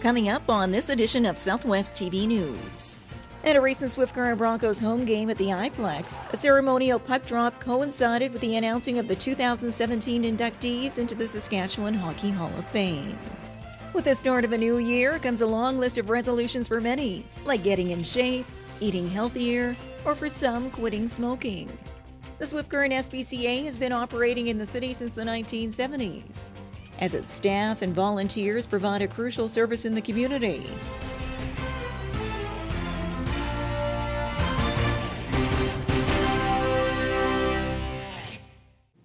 Coming up on this edition of Southwest TV News. At a recent Swift Current Broncos home game at the iPlex, a ceremonial puck drop coincided with the announcing of the 2017 inductees into the Saskatchewan Hockey Hall of Fame. With the start of a new year comes a long list of resolutions for many, like getting in shape, eating healthier, or for some, quitting smoking. The Swift Current SPCA has been operating in the city since the 1970s, as its staff and volunteers provide a crucial service in the community.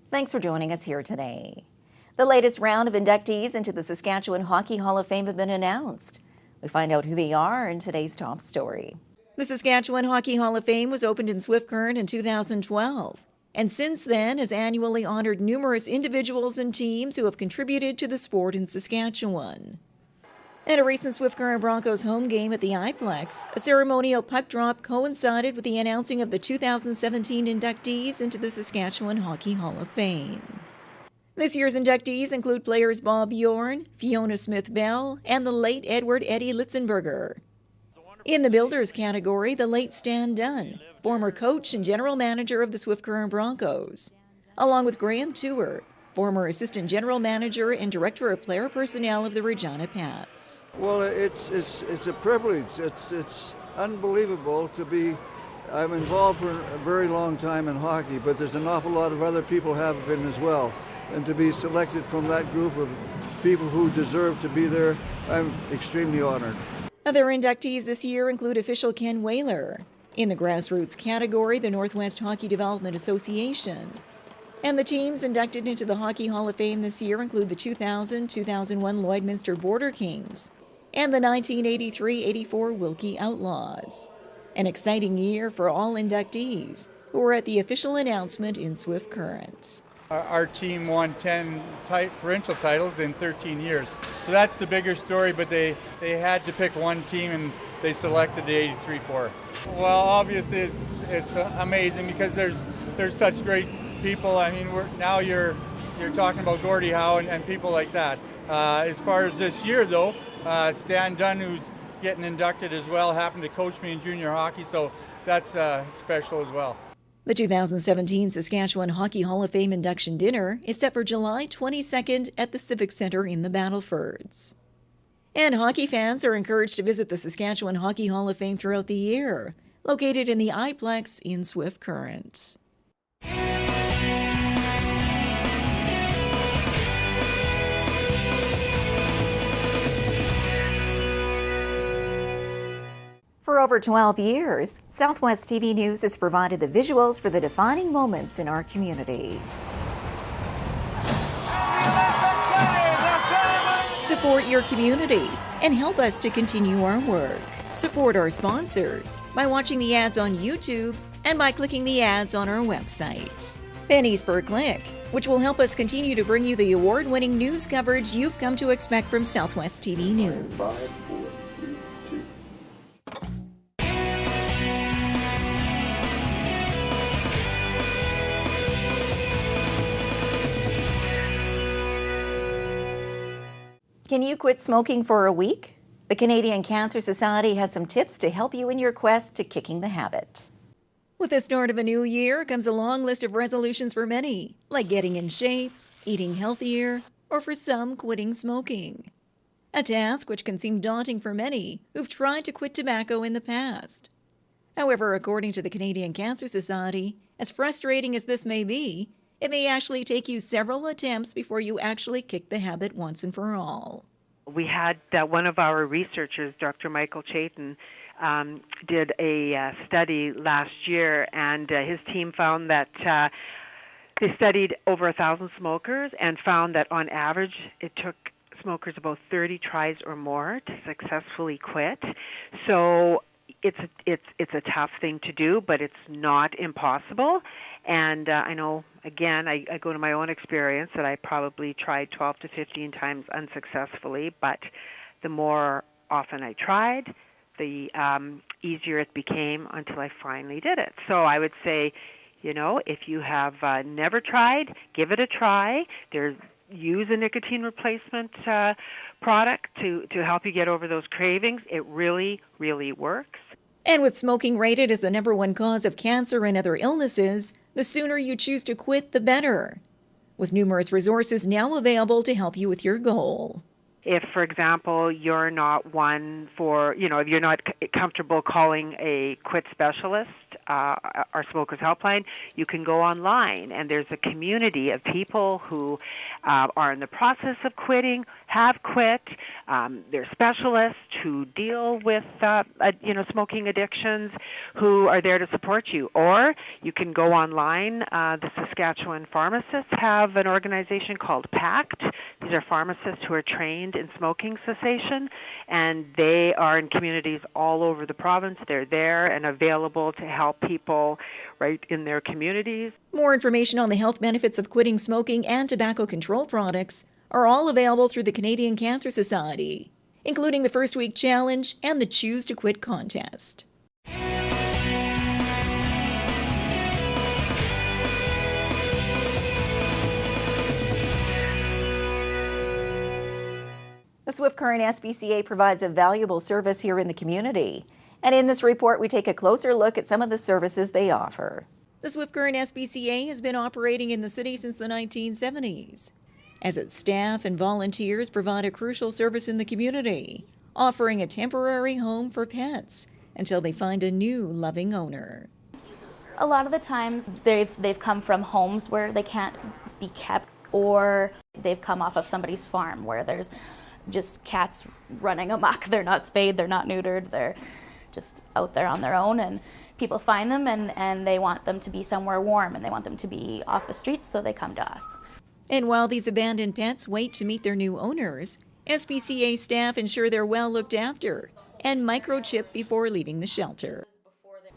Thanks for joining us here today. The latest round of inductees into the Saskatchewan Hockey Hall of Fame have been announced. We find out who they are in today's top story. The Saskatchewan Hockey Hall of Fame was opened in Swift Current in 2012, and since then has annually honored numerous individuals and teams who have contributed to the sport in Saskatchewan. At a recent Swift Current Broncos home game at the iPlex, a ceremonial puck drop coincided with the announcing of the 2017 inductees into the Saskatchewan Hockey Hall of Fame. This year's inductees include players Bob Bjorn, Fiona Smith-Bell, and the late Edward Eddie Litzenberger. In the Builders category, the late Stan Dunn, former coach and general manager of the Swift Current Broncos, along with Graham Tuer, former assistant general manager and director of player personnel of the Regina Pats. Well, it's a privilege. It's unbelievable to be. I'm involved for a very long time in hockey, but there's an awful lot of other people have been as well. And to be selected from that group of people who deserve to be there, I'm extremely honored. Other inductees this year include official Ken Whaler. In the grassroots category, the Northwest Hockey Development Association. And the teams inducted into the Hockey Hall of Fame this year include the 2000-2001 Lloydminster Border Kings and the 1983-84 Wilkie Outlaws. An exciting year for all inductees who were at the official announcement in Swift Current. Our team won 10 provincial titles in 13 years. So that's the bigger story, but they had to pick one team and they selected the 83-4. Well, obviously it's amazing because there's such great people. I mean, now you're talking about Gordie Howe and people like that. As far as this year, though, Stan Dunn, who's getting inducted as well, happened to coach me in junior hockey, so that's special as well. The 2017 Saskatchewan Hockey Hall of Fame induction dinner is set for July 22nd at the Civic Centre in the Battlefords. And hockey fans are encouraged to visit the Saskatchewan Hockey Hall of Fame throughout the year, located in the iPlex in Swift Current. For over 12 years, Southwest TV News has provided the visuals for the defining moments in our community. Support your community and help us to continue our work. Support our sponsors by watching the ads on YouTube and by clicking the ads on our website. Pennies per click, which will help us continue to bring you the award-winning news coverage you've come to expect from Southwest TV News. Can you quit smoking for a week? The Canadian Cancer Society has some tips to help you in your quest to kicking the habit. With the start of a new year comes a long list of resolutions for many, like getting in shape, eating healthier, or for some, quitting smoking. A task which can seem daunting for many who've tried to quit tobacco in the past. However, according to the Canadian Cancer Society, as frustrating as this may be, it may actually take you several attempts before you actually kick the habit once and for all. We had one of our researchers, Dr. Michael Chaitin, did a study last year, and his team found that they studied over 1,000 smokers and found that on average it took smokers about 30 tries or more to successfully quit. So it's a tough thing to do, but it's not impossible. And I know, again, I go to my own experience that I probably tried 12 to 15 times unsuccessfully, but the more often I tried, the easier it became until I finally did it. So I would say, if you have never tried, give it a try. There's use a nicotine replacement product to help you get over those cravings. It really, really works. And with smoking rated as the #1 cause of cancer and other illnesses, the sooner you choose to quit, the better. With numerous resources now available to help you with your goal. If, for example, you're not one for, if you're not comfortable calling a quit specialist, our Smokers Helpline, you can go online, and there's a community of people who are in the process of quitting, have quit. They're specialists who deal with, smoking addictions, who are there to support you. Or you can go online. The Saskatchewan pharmacists have an organization called PACT. These are pharmacists who are trained in smoking cessation, and they are in communities all over the province. They're there and available to help people right in their communities. More information on the health benefits of quitting smoking and tobacco control products are all available through the Canadian Cancer Society, including the First Week Challenge and the Choose to Quit contest. The Swift Current SPCA provides a valuable service here in the community. And in this report, we take a closer look at some of the services they offer. The Swift Current SPCA has been operating in the city since the 1970s, as its staff and volunteers provide a crucial service in the community, offering a temporary home for pets until they find a new loving owner. A lot of the times they've come from homes where they can't be kept, or they've come off of somebody's farm where there's just cats running amok. They're not spayed, they're not neutered, they're just out there on their own, and people find them and they want them to be somewhere warm, and they want them to be off the streets, so they come to us. And while these abandoned pets wait to meet their new owners, SPCA staff ensure they're well looked after and microchipped before leaving the shelter.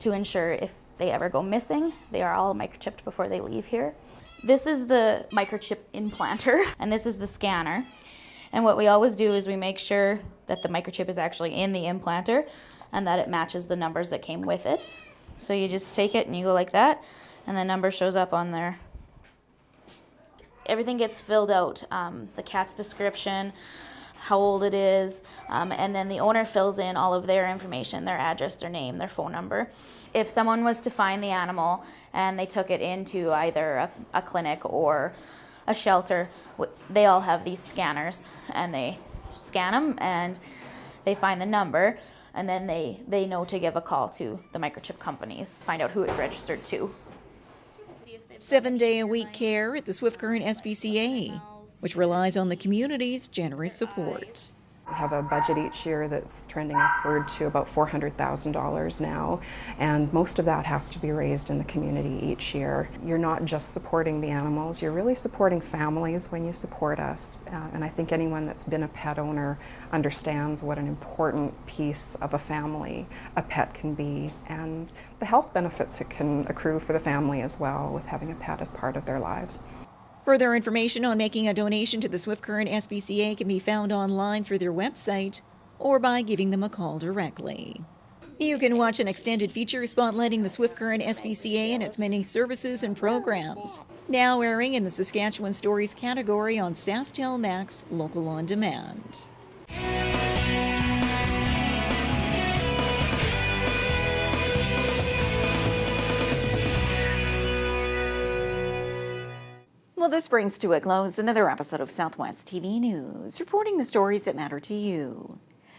To ensure if they ever go missing, they are all microchipped before they leave here. This is the microchip implanter, and this is the scanner. And what we always do is we make sure that the microchip is actually in the implanter and that it matches the numbers that came with it. So you just take it and you go like that, and the number shows up on there. Everything gets filled out, the cat's description, how old it is, and then the owner fills in all of their information, their address, their name, their phone number. If someone was to find the animal and they took it into either a clinic or a shelter, they all have these scanners, and they scan them and they find the number, and then they know to give a call to the microchip companies, find out who it's registered to. 7-day-a-week care at the Swift Current SPCA, which relies on the community's generous support. We have a budget each year that's trending upward to about $400,000 now, and most of that has to be raised in the community each year. You're not just supporting the animals, you're really supporting families when you support us, and I think anyone that's been a pet owner understands what an important piece of a family a pet can be, and the health benefits it can accrue for the family as well with having a pet as part of their lives. Further information on making a donation to the Swift Current SPCA can be found online through their website or by giving them a call directly. You can watch an extended feature spotlighting the Swift Current SPCA and its many services and programs, now airing in the Saskatchewan Stories category on SaskTel Max Local On Demand. Well, this brings to a close another episode of Southwest TV News, reporting the stories that matter to you.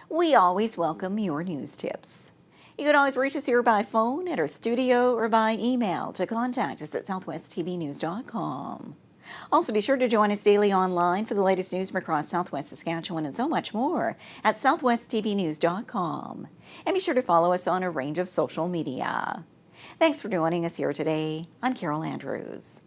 We always welcome your news tips. You can always reach us here by phone at our studio or by email to contact us at southwesttvnews.com. Also, be sure to join us daily online for the latest news from across Southwest Saskatchewan and so much more at southwesttvnews.com. And be sure to follow us on a range of social media. Thanks for joining us here today. I'm Carol Andrews.